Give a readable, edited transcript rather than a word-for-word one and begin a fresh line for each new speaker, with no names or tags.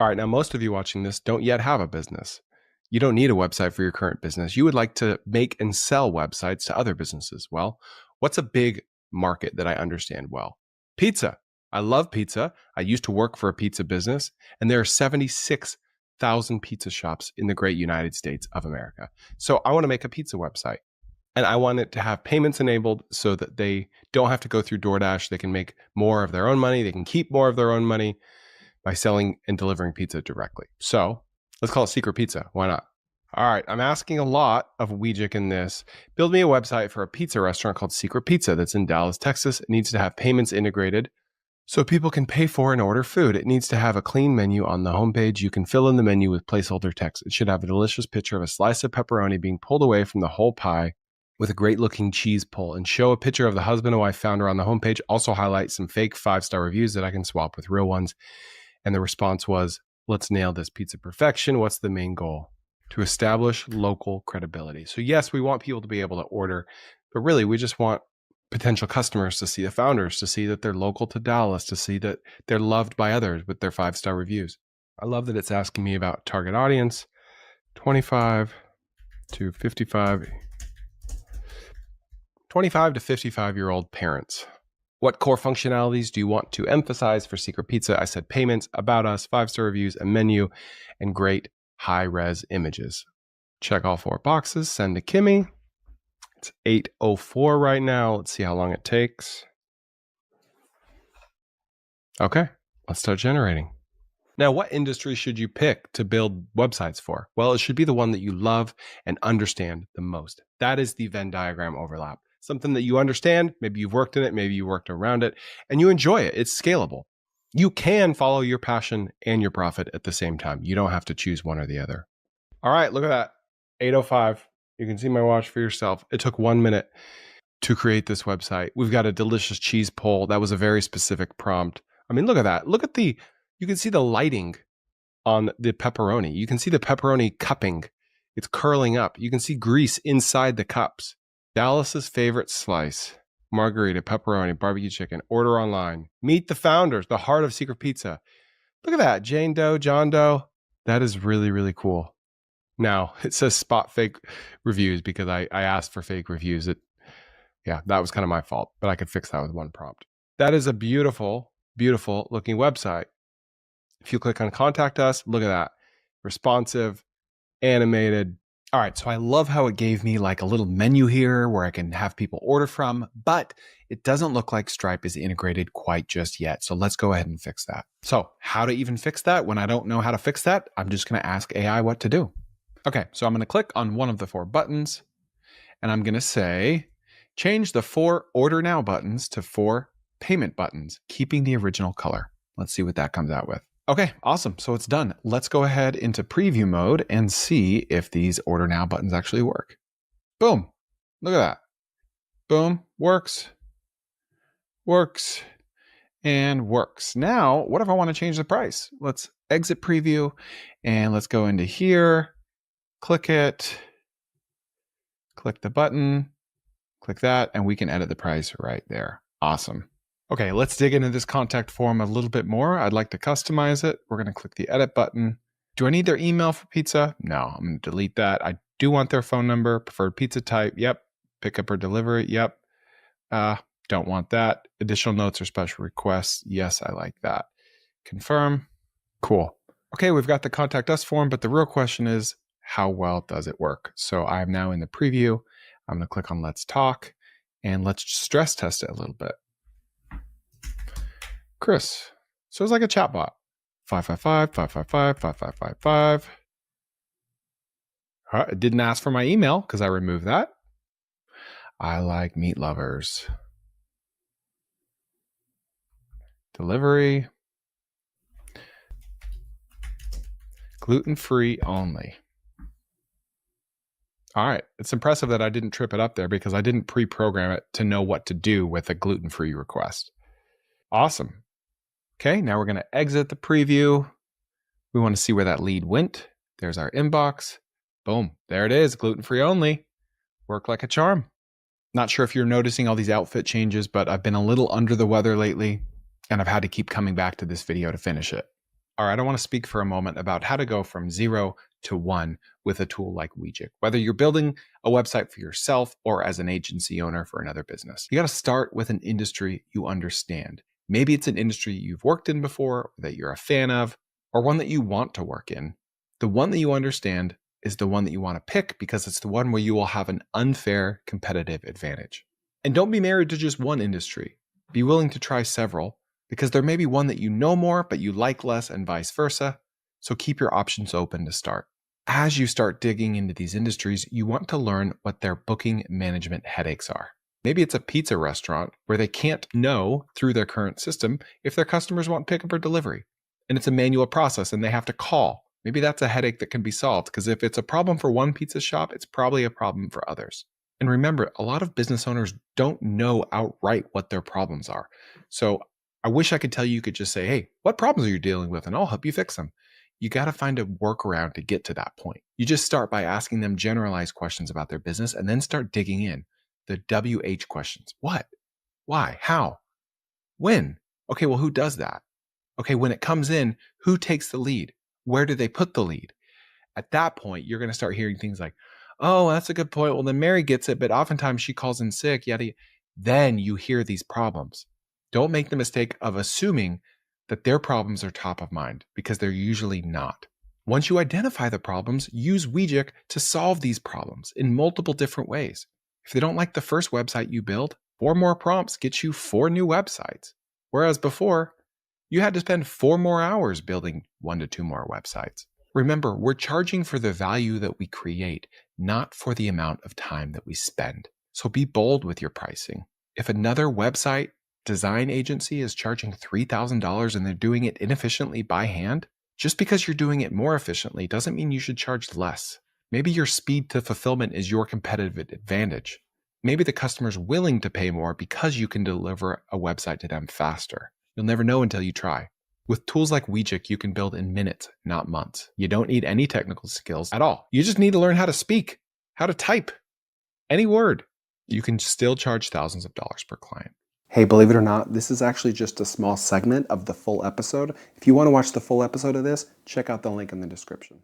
All right, now most of you watching this don't yet have a business. You don't need a website for your current business. You would like to make and sell websites to other businesses. Well, what's a big market that I understand well? Pizza. I love pizza. I used to work for a pizza business, and there are 76,000 pizza shops in the great United States of America. So I want to make a pizza website, and I want it to have payments enabled so that they don't have to go through DoorDash. They can make more of their own money. They can keep more of their own money by selling and delivering pizza directly. So let's call it Secret Pizza. Why not? All right, I'm asking a lot of Weejic in this. Build me a website for a pizza restaurant called Secret Pizza that's in Dallas, Texas. It needs to have payments integrated so people can pay for and order food. It needs to have a clean menu on the homepage. You can fill in the menu with placeholder text. It should have a delicious picture of a slice of pepperoni being pulled away from the whole pie with a great looking cheese pull, and show a picture of the husband and wife founder on the homepage. Also highlight some fake 5-star reviews that I can swap with real ones. And the response was, let's nail this pizza perfection. What's the main goal? To establish local credibility. So yes, we want people to be able to order, but really we just want potential customers to see the founders, to see that they're local to Dallas, to see that they're loved by others with their 5-star reviews. I love that it's asking me about target audience, 25 to 55-year-old parents. What core functionalities do you want to emphasize for Secret Pizza? I said payments, about us, 5-star reviews, a menu, and great high-res images. Check all 4 boxes, send to Kimmy. It's 8:04 right now. Let's see how long it takes. Okay, let's start generating. Now, what industry should you pick to build websites for? Well, it should be the one that you love and understand the most. That is the Venn diagram overlap. Something that you understand, maybe you've worked in it, maybe you worked around it, and you enjoy it. It's scalable. You can follow your passion and your profit at the same time. You don't have to choose one or the other. All right, look at that. 8:05. You can see my watch for yourself. It took 1 minute to create this website. We've got a delicious cheese pull. That was a very specific prompt. I mean, look at that. Look at you can see the lighting on the pepperoni. You can see the pepperoni cupping. It's curling up. You can see grease inside the cups. Dallas's favorite slice, margarita, pepperoni, barbecue chicken. Order online. Meet the founders, the heart of Secret Pizza. Look at that. Jane Doe, John Doe. That is really, really cool. Now, it says spot fake reviews because I asked for fake reviews. That was kind of my fault, but I could fix that with one prompt. That is a beautiful, beautiful looking website. If you click on contact us, look at that. Responsive, animated. All right, so I love how it gave me like a little menu here where I can have people order from, but it doesn't look like Stripe is integrated quite just yet. So let's go ahead and fix that. So how to even fix that? When I don't know how to fix that, I'm just going to ask AI what to do. Okay, so I'm going to click on one of the 4 buttons, and I'm going to say, change the 4 Order Now buttons to 4 Payment buttons, keeping the original color. Let's see what that comes out with. Okay, awesome. So it's done. Let's go ahead into preview mode and see if these Order Now buttons actually work. Boom. Look at that. Boom. Works. Works. And works. Now, what if I want to change the price? Let's exit preview and let's go into here. Click it. Click the button. Click that, and we can edit the price right there. Awesome. Okay, let's dig into this contact form a little bit more. I'd like to customize it. We're going to click the edit button. Do I need their email for pizza? No, I'm going to delete that. I do want their phone number, preferred pizza type. Yep. Pickup or delivery. Yep. Don't want that. Additional notes or special requests. Yes, I like that. Confirm. Cool. Okay, we've got the contact us form, but the real question is, how well does it work? So I'm now in the preview. I'm going to click on Let's Talk, and let's stress test it a little bit. Chris. So it's like a chatbot. 555-555-5555. It didn't ask for my email because I removed that. I like meat lovers. Delivery. Gluten-free only. All right. It's impressive that I didn't trip it up there because I didn't pre-program it to know what to do with a gluten-free request. Awesome. Okay, now we're going to exit the preview. We want to see where that lead went. There's our inbox. Boom. There it is. Gluten-free only. Work like a charm. Not sure if you're noticing all these outfit changes, but I've been a little under the weather lately, and I've had to keep coming back to this video to finish it. All right, I want to speak for a moment about how to go from 0 to 1 with a tool like Weejic, whether you're building a website for yourself or as an agency owner for another business. You got to start with an industry you understand. Maybe it's an industry you've worked in before, that you're a fan of, or one that you want to work in. The one that you understand is the one that you want to pick because it's the one where you will have an unfair competitive advantage. And don't be married to just one industry. Be willing to try several, because there may be one that you know more, but you like less, and vice versa. So keep your options open to start. As you start digging into these industries, you want to learn what their booking management headaches are. Maybe it's a pizza restaurant where they can't know through their current system if their customers want pickup or delivery. And it's a manual process and they have to call. Maybe that's a headache that can be solved, because if it's a problem for one pizza shop, it's probably a problem for others. And remember, a lot of business owners don't know outright what their problems are. So I wish I could tell you could just say, hey, what problems are you dealing with? And I'll help you fix them. You got to find a workaround to get to that point. You just start by asking them generalized questions about their business and then start digging in. The WH questions. What? Why? How? When? Okay, well, who does that? Okay, when it comes in, who takes the lead? Where do they put the lead? At that point, you're going to start hearing things like, oh, that's a good point. Well, then Mary gets it, but oftentimes she calls in sick, yada. Then you hear these problems. Don't make the mistake of assuming that their problems are top of mind, because they're usually not. Once you identify the problems, use Weejic to solve these problems in multiple different ways. If they don't like the first website you build, 4 more prompts get you 4 new websites. Whereas before, you had to spend 4 more hours building 1 to 2 more websites. Remember, we're charging for the value that we create, not for the amount of time that we spend. So be bold with your pricing. If another website design agency is charging $3,000 and they're doing it inefficiently by hand, just because you're doing it more efficiently doesn't mean you should charge less. Maybe your speed to fulfillment is your competitive advantage. Maybe the customer's willing to pay more because you can deliver a website to them faster. You'll never know until you try. With tools like Weejic, you can build in minutes, not months. You don't need any technical skills at all. You just need to learn how to speak, how to type, any word. You can still charge thousands of dollars per client. Hey, believe it or not, this is actually just a small segment of the full episode. If you want to watch the full episode of this, check out the link in the description.